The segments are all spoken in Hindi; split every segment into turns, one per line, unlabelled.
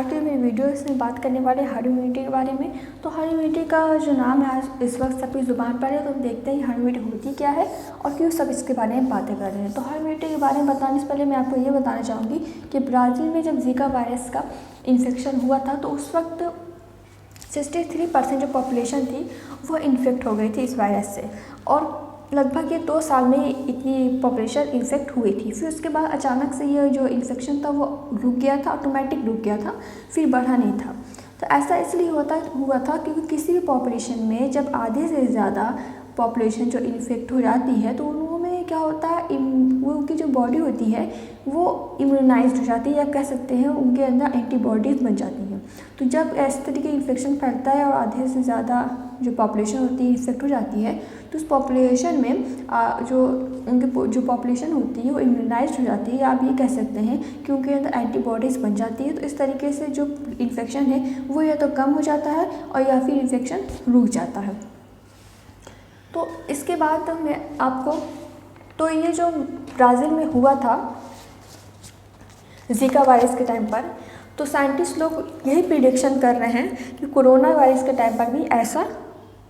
आज की मेरी वीडियोस में बात करने वाले हर्ड इम्यूनिटी के बारे में। तो हर्ड इम्यूनिटी का जो नाम है आज इस वक्त सबकी ज़ुबान पर है, तो हम देखते हैं हर्ड इम्यूनिटी होती क्या है और क्यों सब इसके बारे में बातें कर रहे हैं। तो हर्ड इम्यूनिटी के बारे में बताने से पहले मैं आपको ये बताना चाहूँगी कि ब्राज़ील में जब जीका वायरस का इन्फेक्शन हुआ था तो उस वक्त 63% जो पॉपुलेशन थी वो इन्फेक्ट हो गई थी इस वायरस से, और लगभग ये 2 साल में इतनी पॉपुलेशन इन्फेक्ट हुई थी। फिर उसके बाद अचानक से ये जो इन्फेक्शन था वो रुक गया था, ऑटोमेटिक रुक गया था, फिर बढ़ा नहीं था। तो ऐसा इसलिए हुआ था क्योंकि किसी भी पॉपुलेशन में जब आधे से ज़्यादा पॉपुलेशन जो इन्फेक्ट हो जाती है तो उनमें क्या होता है, वो उनकी जो बॉडी होती है वो इम्यूनाइज्ड हो जाती है, या कह सकते हैं उनके अंदर एंटीबॉडीज़ बन जाती हैं। तो जब इस तरीके इन्फेक्शन फैलता है और आधे से ज़्यादा जो पॉपुलेशन होती है इन्फेक्ट हो जाती है तो उस पॉपुलेशन में जो उनकी जो पॉपुलेशन होती है वो इम्यूनाइज्ड हो जाती है, या आप ये कह सकते हैं कि उनके अंदर एंटीबॉडीज़ बन जाती है। तो इस तरीके से जो इन्फेक्शन है वो या तो कम हो जाता है और या फिर इन्फेक्शन रुक जाता है। तो इसके बाद मैं आपको, तो ये जो ब्राज़ील में हुआ था जीका वायरस के टाइम पर, तो साइंटिस्ट लोग यही प्रिडिक्शन कर रहे हैं कि कोरोना वायरस के टाइम पर भी ऐसा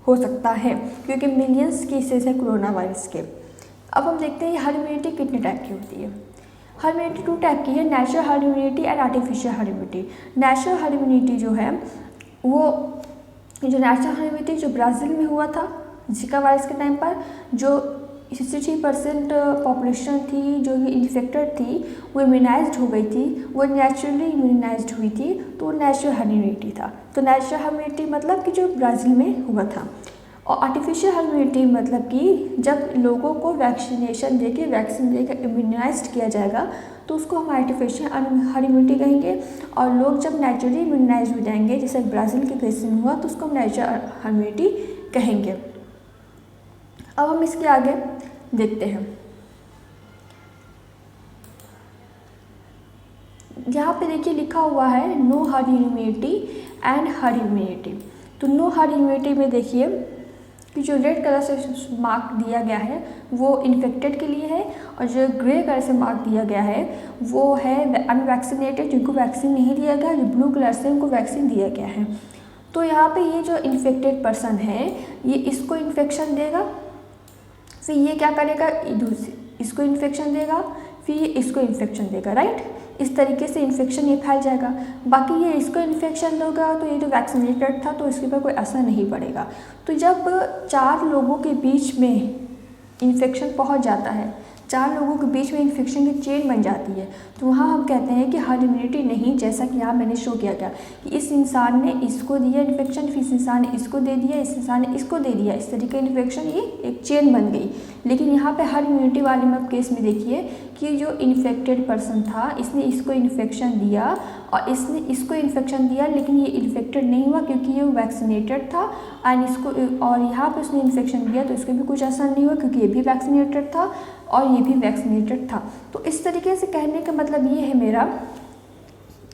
हो सकता है, क्योंकि मिलियंस केसेस हैं कोरोना वायरस के। अब हम देखते हैं हर्ड इम्यूनिटी कितने टाइप की होती है। हर्ड इम्यूनिटी 2 टाइप की है, natural heard immunity and artificial herd immunity. Natural herd immunity जो है वो जो नेचुरल हर्ड इम्यूनिटी जो ब्राज़ील में हुआ था जीका वायरस के टाइम पर, जो 63% पॉपुलेशन थी जो ये इन्फेक्टेड थी वो इम्यूनाइज्ड हो गई थी, वो नेचुरली इम्यूनाइज्ड हुई थी, तो नेचुरल हर्ड इम्यूनिटी था। तो नेचुरल हर्ड इम्यूनिटी मतलब कि जो ब्राज़ील में हुआ था। और आर्टिफिशियल हर्ड इम्यूनिटी मतलब कि जब लोगों को वैक्सीन देकर इम्यूनाइज्ड किया जाएगा तो उसको हम आर्टिफिशियल हर्ड इम्यूनिटी कहेंगे। और लोग जब नेचुरली इम्यूनाइज्ड हो जाएंगे, जैसे ब्राज़ील के केस में हुआ, तो उसको हम नेचुरल हर्ड इम्यूनिटी कहेंगे। अब हम इसके आगे देखते हैं। यहाँ पे देखिए लिखा हुआ है no herd immunity and herd immunity. तो नो हर्ड इम्यूनिटी में देखिए कि जो रेड कलर से मार्क दिया गया है वो इन्फेक्टेड के लिए है, और जो ग्रे कलर से मार्क दिया गया है वो है अनवैक्सीनेटेड, जिनको वैक्सीन नहीं दिया गया। जो ब्लू कलर से उनको वैक्सीन दिया गया है। तो यहाँ पे ये जो इन्फेक्टेड पर्सन है ये इसको इन्फेक्शन देगा, फिर ये क्या करेगा, इसको इन्फेक्शन देगा, फिर ये इसको इन्फेक्शन देगा, राइट। इस तरीके से इन्फेक्शन ये फैल जाएगा। बाकी ये इसको इन्फेक्शन देगा तो ये जो वैक्सीनेटेड था तो इसके ऊपर कोई असर नहीं पड़ेगा। तो जब 4 लोगों के बीच में इन्फेक्शन पहुंच जाता है, 4 लोगों के बीच में इन्फेक्शन की चेन बन जाती है, तो वहाँ हम कहते हैं कि हर्ड इम्यूनिटी नहीं, जैसा कि यहाँ मैंने शो किया गया कि इस इंसान ने इसको दिया इन्फेक्शन, फिर इस इंसान ने इसको दे दिया, इस इंसान ने इसको दे दिया, इस तरीके इन्फेक्शन ये एक चेन बन गई। लेकिन यहाँ पे हर्ड इम्यूनिटी वाले में केस में देखिए कि जो इन्फेक्टेड पर्सन था इसने इसको इन्फेक्शन दिया और इसने इसको इन्फेक्शन दिया, लेकिन ये इन्फेक्टेड नहीं हुआ क्योंकि ये वैक्सीनेटेड था, एंड इसको, और यहाँ पे उसने इन्फेक्शन दिया तो इसको भी कुछ असर नहीं हुआ क्योंकि ये भी वैक्सीनेटेड था और ये भी वैक्सीनेटेड था। तो इस तरीके से कहने का मतलब ये है मेरा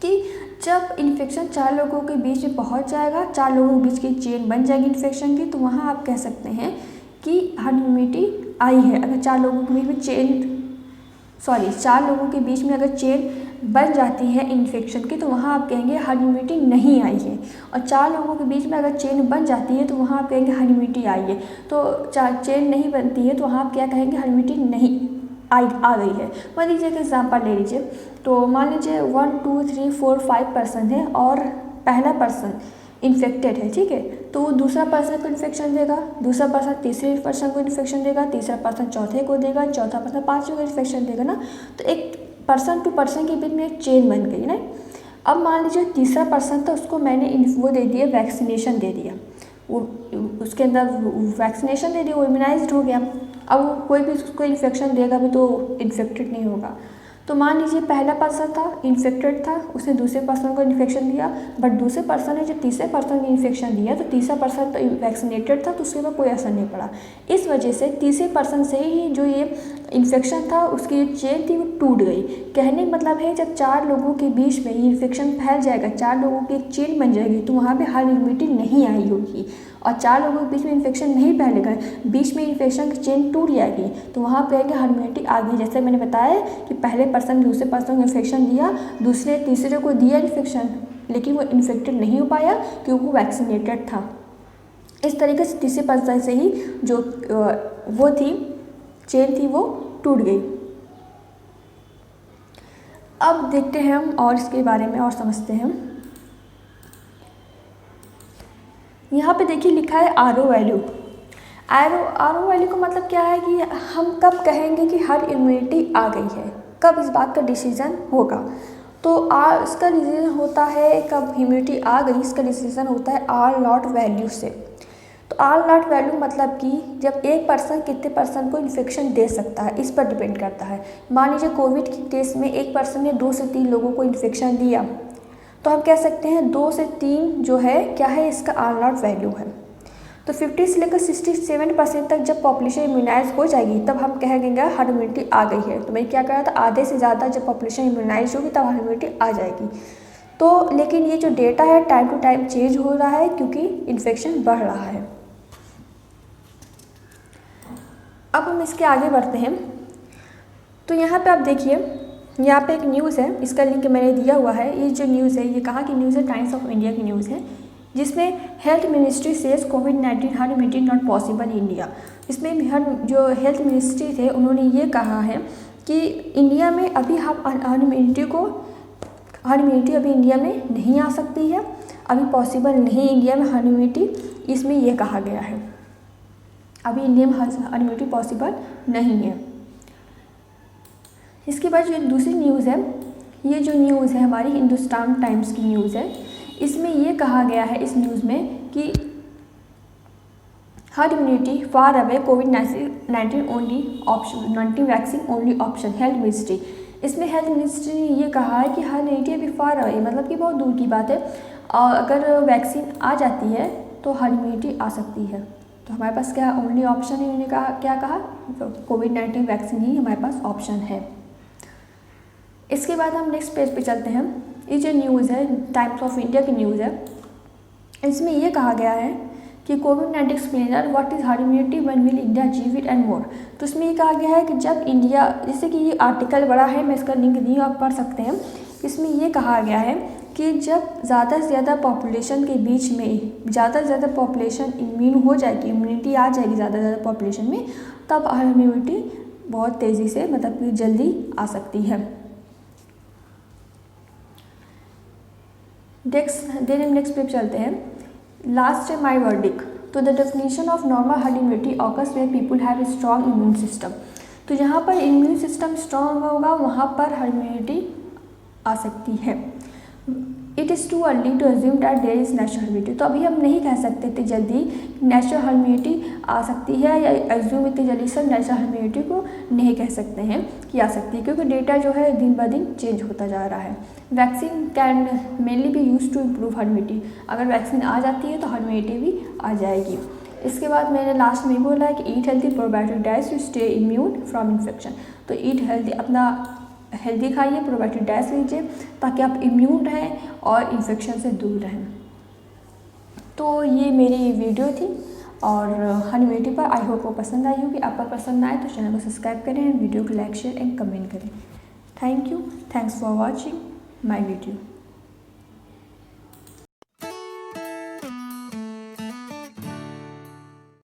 कि जब इन्फेक्शन 4 लोगों के बीच में पहुंच जाएगा, 4 लोगों के बीच की चेन बन जाएगी इन्फेक्शन की, तो वहाँ आप कह सकते हैं कि हर्ड इम्यूनिटी आई है। अगर 4 लोगों के बीच में 4 लोगों के बीच में अगर चेन बन जाती है इन्फेक्शन की, तो वहाँ आप कहेंगे हर्ड इम्यूनिटी नहीं आई है। और 4 लोगों के बीच में अगर चेन बन जाती है तो वहाँ आप कहेंगे हर्ड इम्यूनिटी आई है। तो चेन नहीं बनती है तो वहाँ आप क्या कहेंगे, हर्ड इम्यूनिटी नहीं आ गई है। मान लीजिए कि एग्जाम्पल ले लीजिए, तो मान लीजिए 1 2 3 4 5 पर्सन है और पहला पर्सन इन्फेक्टेड है, ठीक है। तो वो दूसरा पर्सन को इन्फेक्शन देगा, दूसरा पर्सन तीसरे पर्सन को इन्फेक्शन देगा, तीसरा पर्सन चौथे को देगा, चौथा पर्सन पाँचवें को इन्फेक्शन देगा ना। तो एक पर्सन टू पर्सन के बीच में एक चेन बन गई ना। अब मान लीजिए तीसरा पर्सन था, उसको मैंने वो दे दिया, वैक्सीनेशन दे दिया, वो उसके अंदर वैक्सीनेशन दे दिया, वो इम्यूनाइज्ड हो गया। अब वो कोई भी उसको इन्फेक्शन देगा भी तो इन्फेक्टेड नहीं होगा। तो मान लीजिए पहला पर्सन था इन्फेक्टेड था, उसने दूसरे पर्सन को इन्फेक्शन दिया, बट दूसरे पर्सन ने जब तीसरे पर्सन को इन्फेक्शन दिया तो तीसरा पर्सन तो वैक्सीनेटेड था तो उसके ऊपर कोई असर नहीं पड़ा। इस वजह से तीसरे पर्सन से ही जो ये इन्फेक्शन था उसकी जो चेन थी वो टूट गई। कहने का मतलब है जब 4 लोगों के बीच में इन्फेक्शन फैल जाएगा, 4 लोगों की एक चेन बन जाएगी, तो वहाँ पे हर्ड इम्यूनिटी नहीं आई होगी। और 4 लोगों के बीच में इन्फेक्शन नहीं फैलेगा, बीच में इन्फेक्शन की चेन टूट जाएगी, तो वहाँ पे कहेंगे हर्ड इम्यूनिटी आ गई। जैसे मैंने बताया कि पहले पर्सन दूसरे पर्सन को इन्फेक्शन दिया, दूसरे तीसरे को दिया इन्फेक्शन, लेकिन वो इन्फेक्टेड नहीं हो पाया क्योंकि वो वैक्सीनेटेड था। इस तरीके से तीसरे पर्सन से ही जो वो थी चेन थी वो टूट गई। अब देखते हैं हम और इसके बारे में और समझते हैं। यहाँ पे देखिए लिखा है R O value. R O value का मतलब क्या है कि हम कब कहेंगे कि हर्ड इम्यूनिटी आ गई है, कब इस बात का डिसीज़न होगा। तो इसका डिसीज़न होता है कब इम्यूनिटी आ गई, इसका डिसीज़न होता है आर नॉट वैल्यू से। तो आर नॉट वैल्यू मतलब कि जब एक पर्सन कितने पर्सन को इन्फेक्शन दे सकता है, इस पर डिपेंड करता है। मान लीजिए कोविड के केस में एक पर्सन ने 2 से 3 लोगों को इन्फेक्शन दिया, तो हम कह सकते हैं 2 से 3 जो है क्या है, इसका आर नॉट वैल्यू है। तो 50 से लेकर 67% तक जब पॉपुलेशन इम्यूनाइज हो जाएगी तब हम कहेंगे हर्ड इम्यूनिटी आ गई है। तो मैंने क्या कहा था, आधे से ज़्यादा जब पॉपुलेशन इम्यूनाइज होगी तब हर्ड इम्यूनिटी आ जाएगी। तो लेकिन ये जो डेटा है टाइम टू टाइम चेंज हो रहा है क्योंकि इन्फेक्शन बढ़ रहा है। अब हम इसके आगे बढ़ते हैं। तो यहाँ पे आप देखिए, यहाँ पे एक न्यूज़ है, इसका लिंक मैंने दिया हुआ है। ये जो न्यूज़ है ये कहाँ की न्यूज़ है, टाइम्स ऑफ इंडिया की न्यूज़ है, जिसमें health ministry says covid herd immunity not possible in India. इसमें जो हेल्थ मिनिस्ट्री थे उन्होंने ये कहा है कि इंडिया में अभी हम हर्ड इम्यूनिटी अभी इंडिया में नहीं आ सकती है, अभी पॉसिबल नहीं इंडिया में हर्ड इम्यूनिटी, इसमें ये कहा गया है अभी इंडिया में हर्ड इम्यूनिटी पॉसिबल नहीं है। इसके बाद जो दूसरी न्यूज़ है, ये जो न्यूज़ है हमारी हिंदुस्तान टाइम्स की न्यूज़ है। इसमें ये कहा गया है इस न्यूज़ में कि हर्ड इम्यूनिटी फार अवे कोविड-19 only option, 19 vaccine only option, health ministry. इसमें हेल्थ मिनिस्ट्री ने ये कहा है कि हर्ड इम्यूनिटी अभी फार अवे मतलब कि बहुत दूर की बात है, और अगर वैक्सीन आ जाती है तो हर्ड इम्यूनिटी आ सकती है। तो हमारे पास क्या ओनली ऑप्शन है, उन्होंने कहा क्या कहा, कोविड-19 वैक्सीन ही हमारे पास ऑप्शन है। इसके बाद हम नेक्स्ट पेज पे चलते हैं। ये जो न्यूज़ है टाइम्स ऑफ इंडिया की न्यूज़ है, इसमें ये कहा गया है कि कोविड-19 explainer what is herd immunity when will India achieve it and more. तो इसमें ये कहा गया है कि जब इंडिया, जैसे कि ये आर्टिकल बड़ा है, मैं इसका लिंक दी हूँ, आप पढ़ सकते हैं। इसमें ये कहा गया है कि जब ज़्यादा से ज़्यादा पॉपुलेशन के बीच में ज़्यादा से ज़्यादा पॉपुलेशन इम्यून हो जाएगी, इम्यूनिटी आ जाएगी ज़्यादा से ज़्यादा पॉपुलेशन में, तब हर्ड इम्यूनिटी बहुत तेज़ी से मतलब कि जल्दी आ सकती है। नेक्स्ट पे चलते हैं। लास्ट है माई वर्डिक। तो the definition of normal herd immunity occurs where people have a strong immune system. तो जहाँ पर इम्यून सिस्टम स्ट्रॉन्ग होगा वहाँ पर हर्ड इम्यूनिटी आ सकती है। It is too early to assume that there is natural immunity. तो अभी हम नहीं कह सकते इतनी जल्दी नेचुरल हर्ड इम्यूनिटी आ सकती है, या अज्यूम इतनी जल्दी से नेचुरल हर्ड इम्यूनिटी को नहीं कह सकते हैं कि आ सकती है, क्योंकि डेटा जो है दिन ब दिन चेंज होता जा रहा है। Vaccine can mainly be use to improve herd immunity. अगर वैक्सीन आ जाती है तो हर्ड इम्यूनिटी भी आ जाएगी। इसके बाद मैंने लास्ट में बोला है कि eat healthy probiotic diet to stay immune from infection. तो ईट हेल्दी, अपना हेल्दी खाइए, प्रोबायोटिक डाइट लीजिए ताकि आप इम्यून रहें और इन्फेक्शन से दूर रहें। तो ये मेरी वीडियो थी और हर्ड इम्यूनिटी पर। आई होप वो पसंद आई होगी। आप पर पसंद आए तो चैनल को सब्सक्राइब करें, वीडियो को लाइक शेयर एंड कमेंट करें। Thank you, thanks for watching my video.